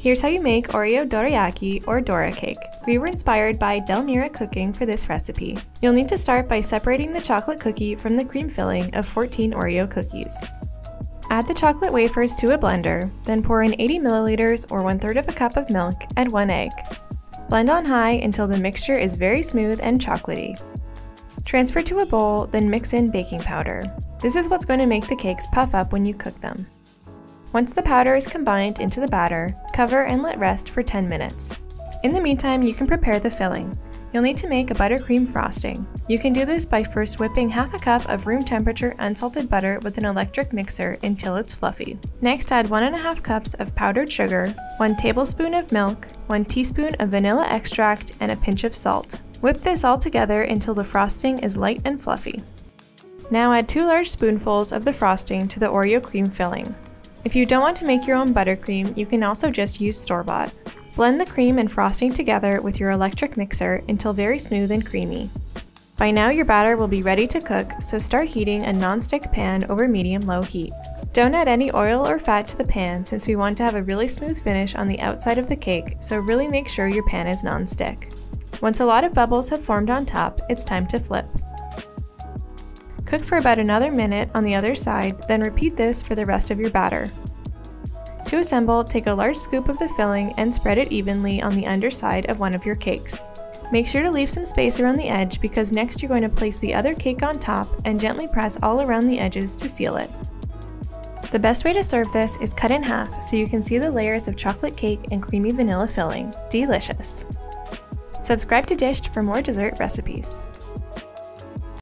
Here's how you make Oreo Dorayaki or Dora cake. We were inspired by Delmira cooking for this recipe. You'll need to start by separating the chocolate cookie from the cream filling of 14 Oreo cookies. Add the chocolate wafers to a blender, then pour in 80 milliliters or 1/3 of a cup of milk and 1 egg. Blend on high until the mixture is very smooth and chocolatey. Transfer to a bowl, then mix in baking powder. This is what's going to make the cakes puff up when you cook them. Once the powder is combined into the batter, cover and let rest for 10 minutes. In the meantime, you can prepare the filling. You'll need to make a buttercream frosting. You can do this by first whipping half a cup of room temperature unsalted butter with an electric mixer until it's fluffy. Next, add 1½ cups of powdered sugar, 1 tablespoon of milk, 1 teaspoon of vanilla extract, and a pinch of salt. Whip this all together until the frosting is light and fluffy. Now add 2 large spoonfuls of the frosting to the Oreo cream filling. If you don't want to make your own buttercream, you can also just use store-bought. Blend the cream and frosting together with your electric mixer until very smooth and creamy. By now your batter will be ready to cook, so start heating a non-stick pan over medium-low heat. Don't add any oil or fat to the pan since we want to have a really smooth finish on the outside of the cake, so really make sure your pan is non-stick. Once a lot of bubbles have formed on top, it's time to flip. Cook for about another minute on the other side, then repeat this for the rest of your batter. To assemble, take a large scoop of the filling and spread it evenly on the underside of one of your cakes. Make sure to leave some space around the edge because next you're going to place the other cake on top and gently press all around the edges to seal it. The best way to serve this is cut in half so you can see the layers of chocolate cake and creamy vanilla filling. Delicious! Subscribe to Dished for more dessert recipes.